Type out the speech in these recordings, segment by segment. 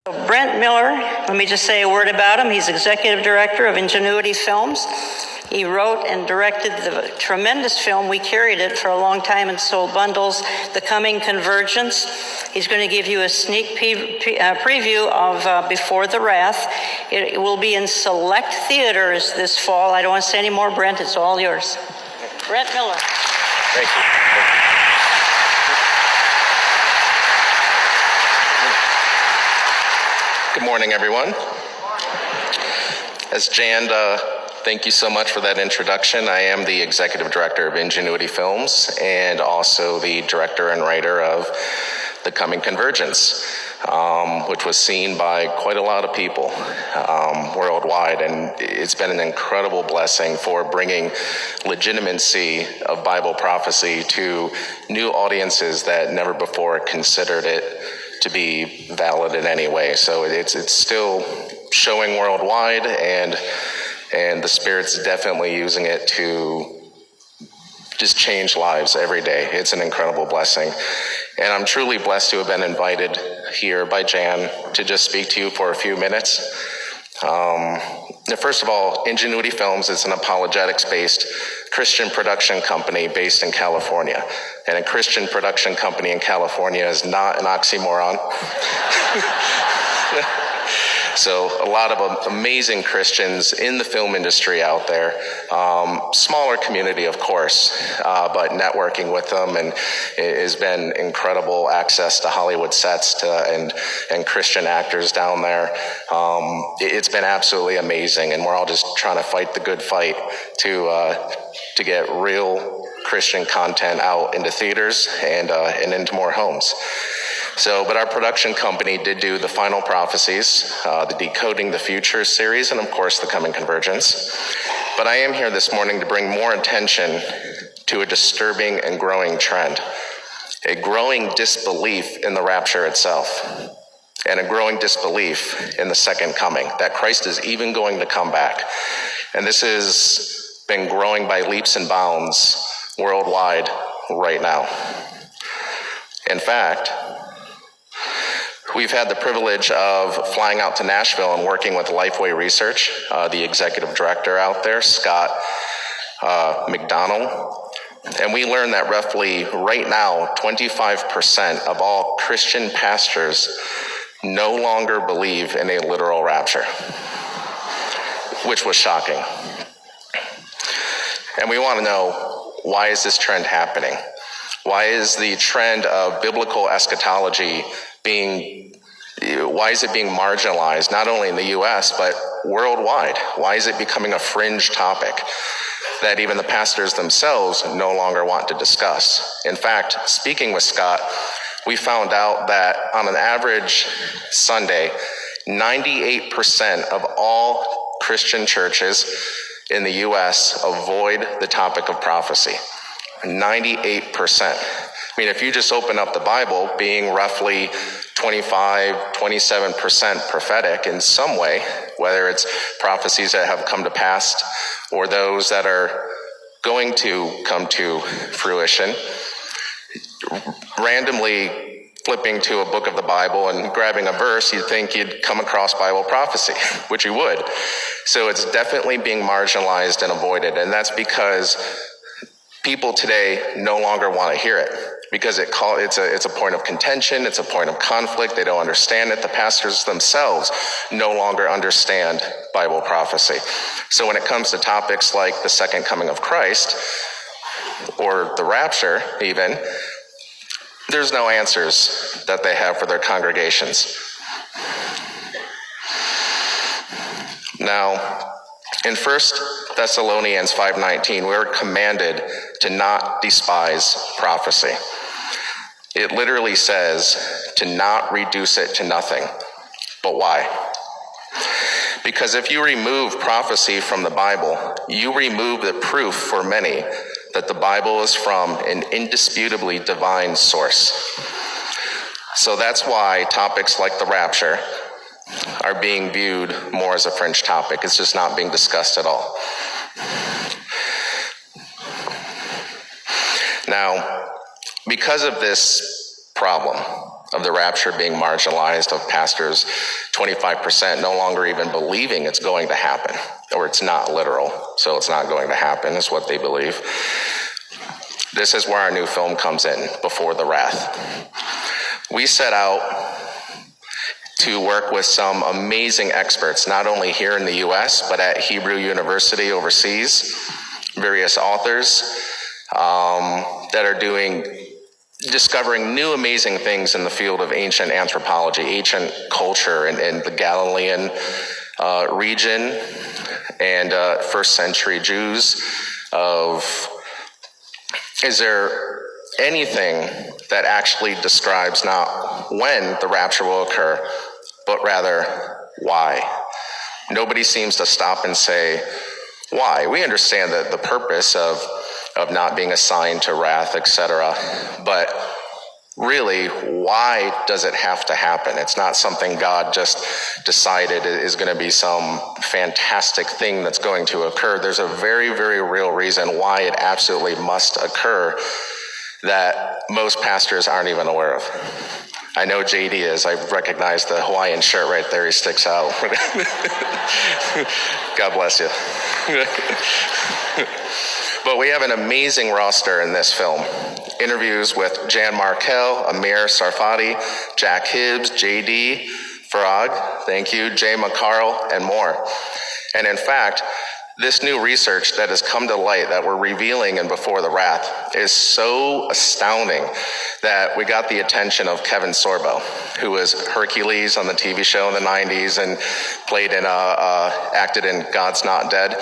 Brent Miller, let me just say a word about him. He's executive director of Ingenuity Films. He wrote and directed the tremendous film. We carried it for a long time and sold bundles, The Coming Convergence. He's going to give you a sneak preview of Before the Wrath. It will be in select theaters this fall. I don't want to say any more, Brent. It's all yours. Brent Miller. Thank you. Good morning, everyone. As Jan, thank you so much for that introduction. I am the executive director of Ingenuity Films and also the director and writer of The Coming Convergence, which was seen by quite a lot of people worldwide. And it's been an incredible blessing for bringing legitimacy of Bible prophecy to new audiences that never before considered it to be valid in any way. So it's still showing worldwide, and the Spirit's definitely using it to just change lives every day. It's an incredible blessing. And I'm truly blessed to have been invited here by Jan to just speak to you for a few minutes. First of all, Ingenuity Films is an apologetics-based Christian production company based in California. And a Christian production company in California is not an oxymoron. So a lot of amazing Christians in the film industry out there. Smaller community, of course, but networking with them, and it has been incredible access to Hollywood sets and Christian actors down there. It's been absolutely amazing, and we're all just trying to fight the good fight to get real Christian content out into theaters and into more homes. But our production company did do the Final Prophecies, the Decoding the Future series, and of course the Coming Convergence. But I am here this morning to bring more attention to a disturbing and growing trend, a growing disbelief in the rapture itself, and a growing disbelief in the second coming, that Christ is even going to come back. And this has been growing by leaps and bounds worldwide right now. In fact, we've had the privilege of flying out to Nashville and working with Lifeway Research, the executive director out there, Scott McDonald. And we learned that roughly right now, 25% of all Christian pastors no longer believe in a literal rapture, which was shocking. And we want to know, why is this trend happening? Why is the trend of biblical eschatology why is it being marginalized, not only in the US, but worldwide? Why is it becoming a fringe topic that even the pastors themselves no longer want to discuss? In fact, speaking with Scott, we found out that on an average Sunday, 98% of all Christian churches in the US avoid the topic of prophecy. 98%. I mean, if you just open up the Bible, being roughly 27% prophetic in some way, whether it's prophecies that have come to pass or those that are going to come to fruition, randomly flipping to a book of the Bible and grabbing a verse, you'd think you'd come across Bible prophecy, which you would. So it's definitely being marginalized and avoided, and that's because people today no longer want to hear it, because it's a point of contention, it's a point of conflict. They don't understand it. The pastors themselves no longer understand Bible prophecy. So when it comes to topics like the second coming of Christ, or the rapture even, there's no answers that they have for their congregations. Now, in 1 Thessalonians 5:19, we're commanded to not despise prophecy. It literally says to not reduce it to nothing. But why? Because if you remove prophecy from the Bible, you remove the proof for many that the Bible is from an indisputably divine source. So that's why topics like the rapture are being viewed more as a fringe topic. It's just not being discussed at all. Now, because of this problem, of the rapture being marginalized, of pastors, 25% no longer even believing it's going to happen, or it's not literal, so it's not going to happen, is what they believe. This is where our new film comes in, Before the Wrath. We set out to work with some amazing experts, not only here in the US, but at Hebrew University overseas, various authors that are discovering new amazing things in the field of ancient anthropology, ancient culture in the Galilean region, and first century Jews. Is there anything that actually describes not when the rapture will occur, but rather why? Nobody seems to stop and say, why? We understand that the purpose of not being assigned to wrath, etc., but really, why does it have to happen? It's not something God just decided is going to be some fantastic thing that's going to occur. There's a very, very real reason why it absolutely must occur that most pastors aren't even aware of. I know JD is. I recognize the Hawaiian shirt right there. He sticks out. God bless you. But we have an amazing roster in this film. Interviews with Jan Markell, Amir Sarfati, Jack Hibbs, JD, Farag, thank you, Jay McCarl, and more. And in fact, this new research that has come to light that we're revealing in Before the Wrath is so astounding that we got the attention of Kevin Sorbo, who was Hercules on the TV show in the 90s and acted in God's Not Dead.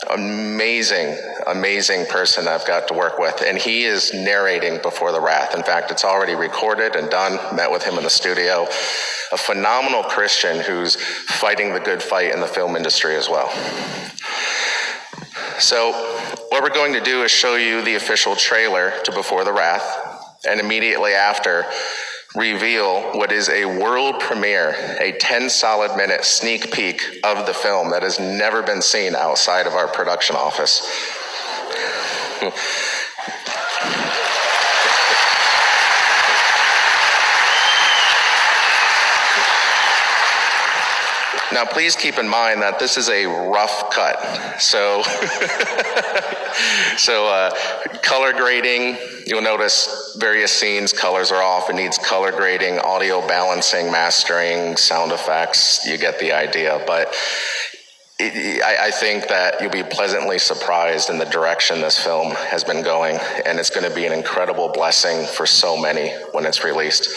Amazing, amazing person I've got to work with. And he is narrating Before the Wrath. In fact, it's already recorded and done. Met with him in the studio. A phenomenal Christian who's fighting the good fight in the film industry as well. So what we're going to do is show you the official trailer to Before the Wrath, and immediately after, reveal what is a world premiere, a 10 solid minute sneak peek of the film that has never been seen outside of our production office. Now, please keep in mind that this is a rough cut. So, color grading, you'll notice various scenes, colors are off. It needs color grading, audio balancing, mastering, sound effects. You get the idea. But I think that you'll be pleasantly surprised in the direction this film has been going. And it's going to be an incredible blessing for so many when it's released.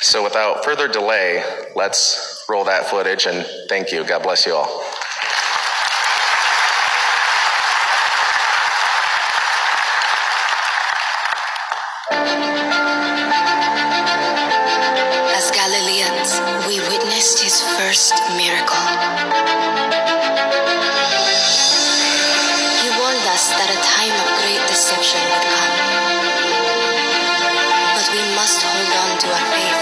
So without further delay, let's roll that footage, and thank you. God bless you all. As Galileans, we witnessed his first miracle. He warned us that a time of great deception would come. But we must hold on to our faith.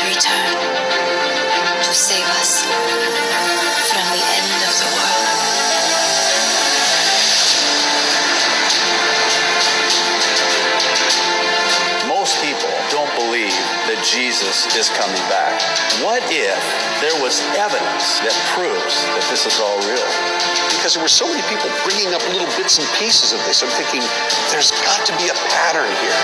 Return to save us from the end of the world. Most people don't believe that Jesus is coming back. What if there was evidence that proves that this is all real? Because there were so many people bringing up little bits and pieces of this. I'm thinking, there's got to be a pattern here.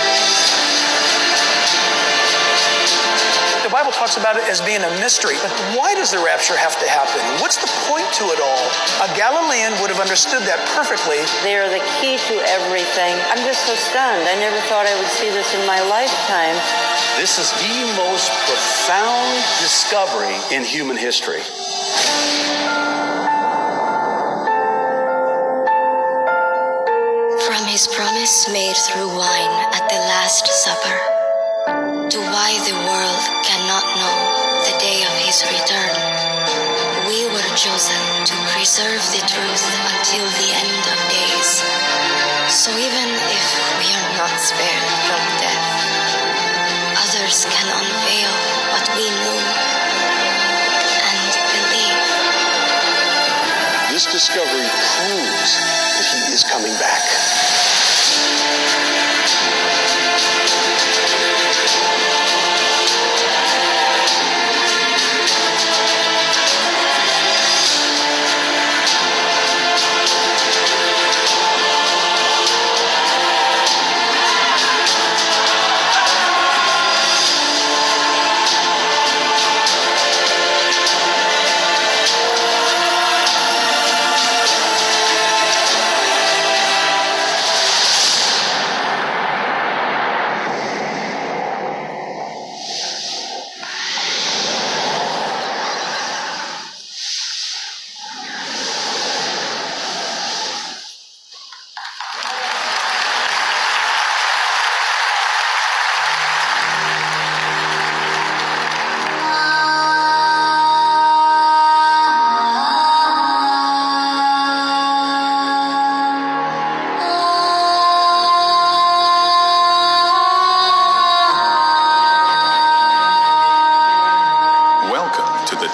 The Bible talks about it as being a mystery. But why does the rapture have to happen? What's the point to it all? A Galilean would have understood that perfectly. They are the key to everything. I'm just so stunned. I never thought I would see this in my lifetime. This is the most profound discovery in human history. From his promise made through wine at the Last Supper, to why the world cannot know the day of his return, we were chosen to preserve the truth until the end of days. So even if we are not spared from death, others can unveil what we knew and believe. This discovery proves that he is coming back.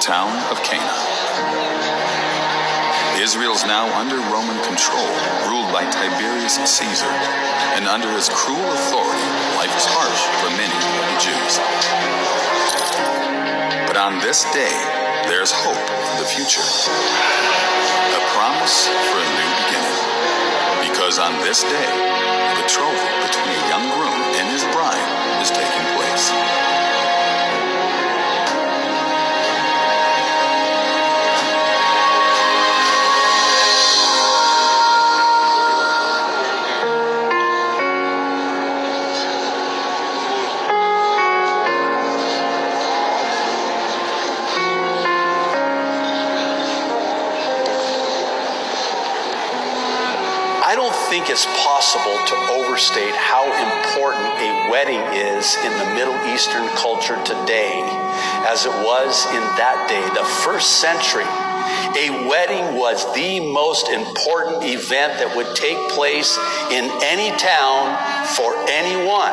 town of Cana. Israel is now under Roman control, ruled by Tiberius Caesar, and under his cruel authority, life is harsh for many of the Jews. But on this day, there's hope for the future, a promise for a new beginning, because on this day, the betrothal between a young groom and his bride is taking place. I don't think it's possible to overstate how important a wedding is in the Middle Eastern culture today, as it was in that day, the first century. A wedding was the most important event that would take place in any town for anyone.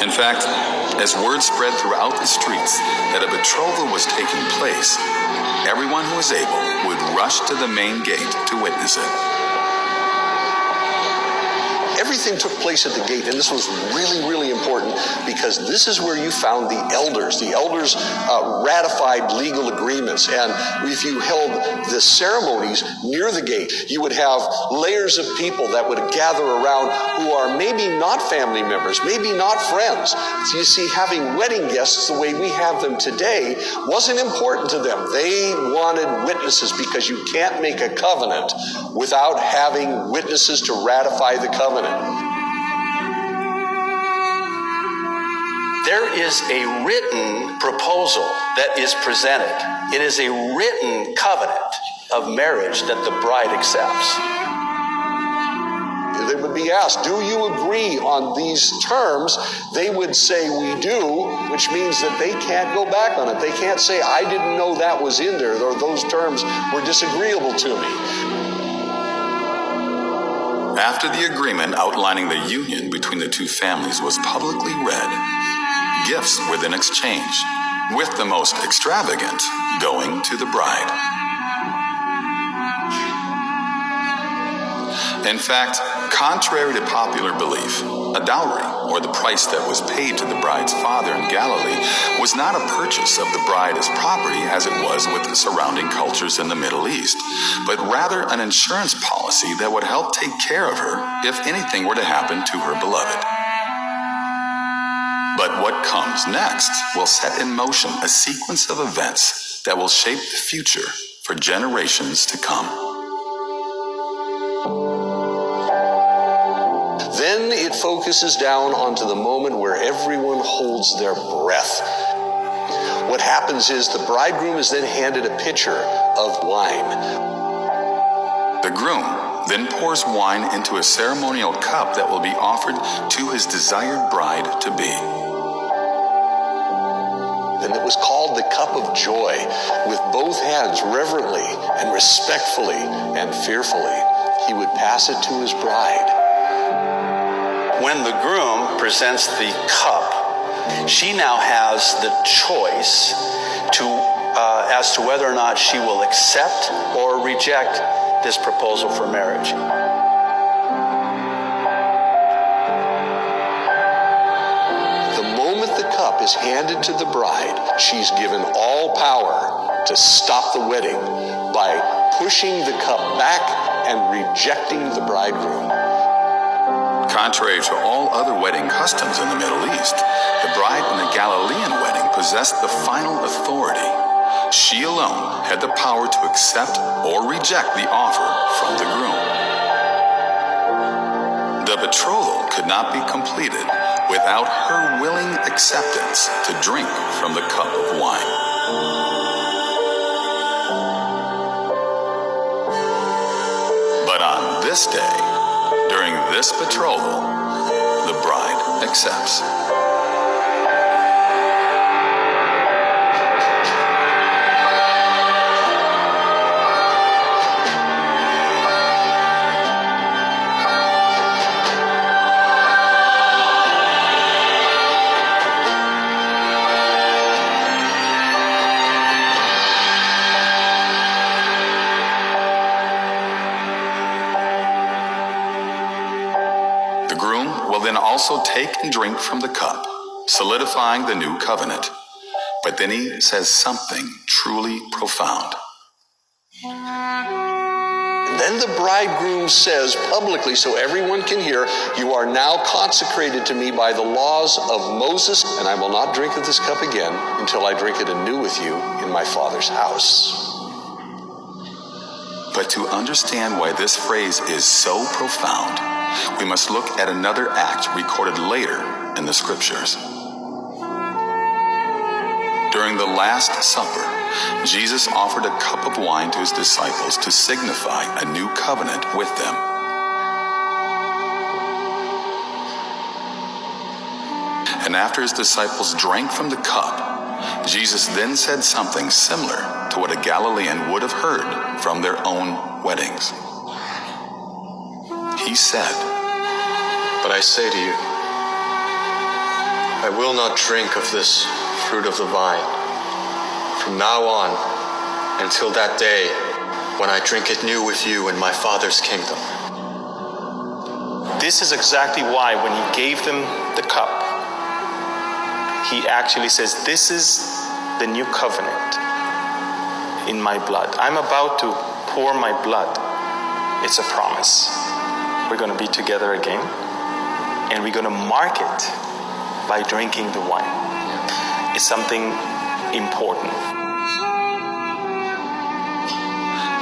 In fact, as word spread throughout the streets that a betrothal was taking place, everyone who was able would rush to the main gate to witness it. Everything took place at the gate, and this was really, really important because this is where you found the elders. The elders ratified legal agreements, and if you held the ceremonies near the gate, you would have layers of people that would gather around who are maybe not family members, maybe not friends. So you see, having wedding guests the way we have them today wasn't important to them. They wanted witnesses because you can't make a covenant without having witnesses to ratify the covenant. There is a written proposal that is presented. It is a written covenant of marriage that the bride accepts. They would be asked, do you agree on these terms? They would say, we do, which means that they can't go back on it. They can't say, I didn't know that was in there, or those terms were disagreeable to me. After the agreement outlining the union between the two families was publicly read, gifts were then exchanged, with the most extravagant going to the bride. In fact, contrary to popular belief, a dowry, or the price that was paid to the bride's father in Galilee, was not a purchase of the bride as property as it was with the surrounding cultures in the Middle East, but rather an insurance policy that would help take care of her if anything were to happen to her beloved. But what comes next will set in motion a sequence of events that will shape the future for generations to come. Then it focuses down onto the moment where everyone holds their breath. What happens is the bridegroom is then handed a pitcher of wine. The groom then pours wine into a ceremonial cup that will be offered to his desired bride-to-be. And it was called the cup of joy. With both hands reverently and respectfully and fearfully, he would pass it to his bride. When the groom presents the cup, she now has the choice as to whether or not she will accept or reject this proposal for marriage. The moment the cup is handed to the bride, she's given all power to stop the wedding by pushing the cup back and rejecting the bridegroom. Contrary to all other wedding customs in the Middle East, the bride in the Galilean wedding possessed the final authority. She alone had the power to accept or reject the offer from the groom. The betrothal could not be completed without her willing acceptance to drink from the cup of wine. But on this day, during this betrothal, the bride accepts. also take and drink from the cup, solidifying the new covenant. But then he says something truly profound. Then the bridegroom says publicly, so everyone can hear, "You are now consecrated to me by the laws of Moses, and I will not drink of this cup again until I drink it anew with you in my Father's house." But to understand why this phrase is so profound, we must look at another act recorded later in the scriptures. During the Last Supper, Jesus offered a cup of wine to his disciples to signify a new covenant with them. And after his disciples drank from the cup, Jesus then said something similar to what a Galilean would have heard from their own weddings. He said, "But I say to you, I will not drink of this fruit of the vine from now on until that day when I drink it new with you in my Father's kingdom." This is exactly why when he gave them the cup, he actually says, "This is the new covenant in my blood. I'm about to pour my blood." It's a promise. We're going to be together again, and we're going to mark it by drinking the wine. It's something important.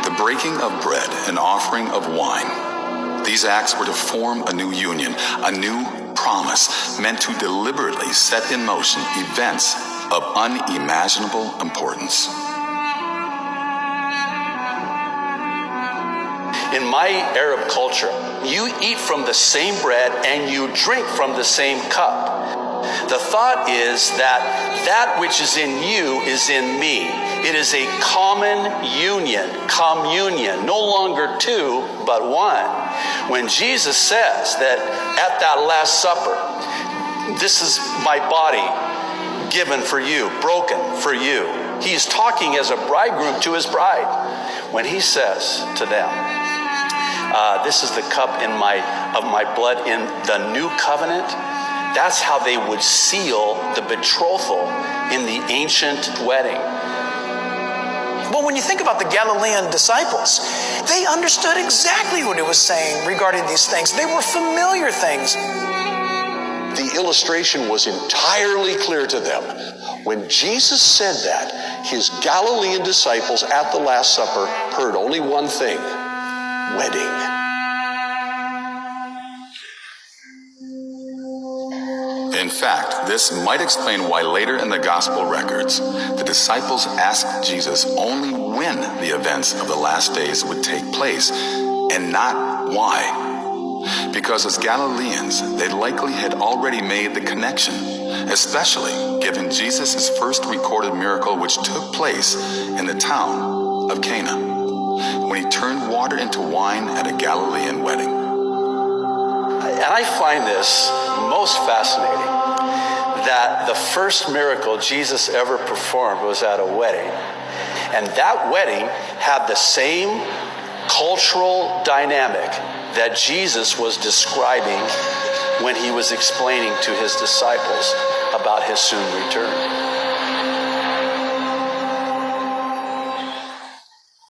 the breaking of bread and offering of wine, these acts were to form a new union, a new promise meant to deliberately set in motion events of unimaginable importance. In my Arab culture, you eat from the same bread and you drink from the same cup. The thought is that that which is in you is in me. It is a common union, communion, no longer two, but one. When Jesus says that at that Last Supper, this is my body given for you, broken for you. He's talking as a bridegroom to his bride. When he says to them, this is the cup of my blood in the new covenant, that's how they would seal the betrothal in the ancient wedding. Well, when you think about the Galilean disciples, they understood exactly what it was saying regarding these things. They were familiar things. The illustration was entirely clear to them. When Jesus said that, his Galilean disciples at the Last Supper heard only one thing: wedding. In fact, this might explain why later in the gospel records, the disciples asked Jesus only when the events of the last days would take place, and not why. Because as Galileans, they likely had already made the connection, especially given Jesus' first recorded miracle, which took place in the town of Cana, when he turned water into wine at a Galilean wedding. And I find this most fascinating, that the first miracle Jesus ever performed was at a wedding. And that wedding had the same cultural dynamic that Jesus was describing when he was explaining to his disciples about his soon return.